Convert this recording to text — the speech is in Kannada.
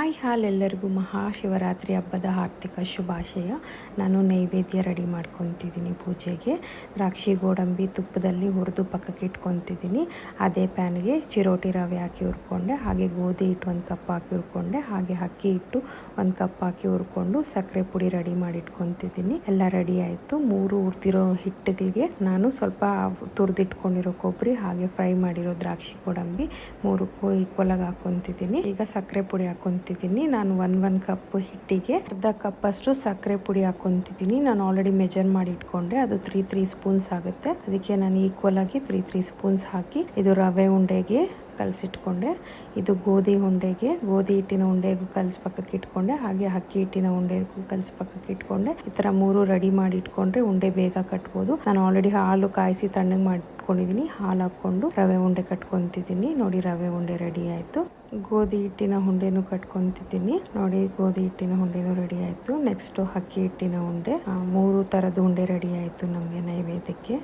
ಹಾಯ್ ಎಲ್ಲರಿಗೂ ಮಹಾಶಿವರಾತ್ರಿ ಹಬ್ಬದ ಆರ್ಥಿಕ ಶುಭಾಶಯ. ನಾನು ನೈವೇದ್ಯ ರೆಡಿ ಮಾಡ್ಕೊತಿದ್ದೀನಿ ಪೂಜೆಗೆ. ದ್ರಾಕ್ಷಿ ಗೋಡಂಬಿ ತುಪ್ಪದಲ್ಲಿ ಹುರಿದು ಪಕ್ಕಕ್ಕೆ ಇಟ್ಕೊತಿದ್ದೀನಿ. ಅದೇ ಪ್ಯಾನ್ಗೆ ಚಿರೋಟಿ ರವೆ ಹಾಕಿ ಹುರ್ಕೊಂಡೆ, ಹಾಗೆ ಗೋಧಿ ಹಿಟ್ಟು 1 ಕಪ್ ಹಾಕಿ ಹುರ್ಕೊಂಡೆ, ಹಾಗೆ ಅಕ್ಕಿ ಹಿಟ್ಟು 1 ಕಪ್ ಹಾಕಿ ಹುರ್ಕೊಂಡು ಸಕ್ಕರೆ ಪುಡಿ ರೆಡಿ ಮಾಡಿ ಇಟ್ಕೊತಿದ್ದೀನಿ. ಎಲ್ಲ ರೆಡಿ ಆಯಿತು. 3 ಹುರಿದಿರೋ ಹಿಟ್ಟುಗಳಿಗೆ ನಾನು ಸ್ವಲ್ಪ ತುರಿದಿಟ್ಕೊಂಡಿರೋ ಕೊಬ್ಬರಿ ಹಾಗೆ ಫ್ರೈ ಮಾಡಿರೋ ದ್ರಾಕ್ಷಿ ಗೋಡಂಬಿ 3 ಈಕ್ವಲ್ ಆಗಿ ಹಾಕ್ಕೊತಿದ್ದೀನಿ. ಈಗ ಸಕ್ಕರೆ ಪುಡಿ ಹಾಕ್ಕೊತಿದ್ದೀನಿ. ನಾನು 1 ಕಪ್ ಹಿಟ್ಟಿಗೆ ಅರ್ಧ ಕಪ್ ಅಷ್ಟು ಸಕ್ಕರೆ ಪುಡಿ ಹಾಕ್ಕೊತಿದ್ದೀನಿ. ನಾನು ಆಲ್ರೆಡಿ ಮೆಜರ್ ಮಾಡಿ ಇಟ್ಕೊಂಡೆ, ಅದು 3 ಸ್ಪೂನ್ಸ್ ಆಗುತ್ತೆ. ಅದಕ್ಕೆ ನಾನು ಈಕ್ವಲ್ ಆಗಿ 3 ಸ್ಪೂನ್ಸ್ ಹಾಕಿ ಇದು ರವೆ ಉಂಡೆಗೆ ಕಲಸಿಟ್ಕೊಂಡೆ. ಇದು ಗೋಧಿ ಹಿಟ್ಟಿನ ಉಂಡೆಗೂ ಕಲಸಿ ಪಕ್ಕಕ್ಕೆ ಇಟ್ಕೊಂಡೆ, ಹಾಗೆ ಅಕ್ಕಿ ಹಿಟ್ಟಿನ ಉಂಡೆಗೂ ಕಲಸಿ ಪಕ್ಕಕ್ಕೆ ಇಟ್ಕೊಂಡೆ. ಈ ಥರ 3 ರೆಡಿ ಮಾಡಿ ಇಟ್ಕೊಂಡ್ರೆ ಉಂಡೆ ಬೇಗ ಕಟ್ಬೋದು. ನಾನು ಆಲ್ರೆಡಿ ಹಾಲು ಕಾಯಿಸಿ ತಣ್ಣಗೆ ಮಾಡಿ ಇಟ್ಕೊಂಡಿದ್ದೀನಿ. ಹಾಲು ಹಾಕ್ಕೊಂಡು ರವೆ ಉಂಡೆ ಕಟ್ಕೊತಿದ್ದೀನಿ. ನೋಡಿ, ರವೆ ಉಂಡೆ ರೆಡಿ ಆಯಿತು. ಗೋಧಿ ಹಿಟ್ಟಿನ ಉಂಡೆನೂ ಕಟ್ಕೊತಿದ್ದೀನಿ. ನೋಡಿ, ಗೋಧಿ ಹಿಟ್ಟಿನ ಉಂಡೆನೂ ರೆಡಿ ಆಯಿತು. ನೆಕ್ಸ್ಟು ಅಕ್ಕಿ ಹಿಟ್ಟಿನ ಉಂಡೆ. 3 ಥರದ ಉಂಡೆ ರೆಡಿ ಆಯಿತು ನಮಗೆ ನೈವೇದ್ಯಕ್ಕೆ.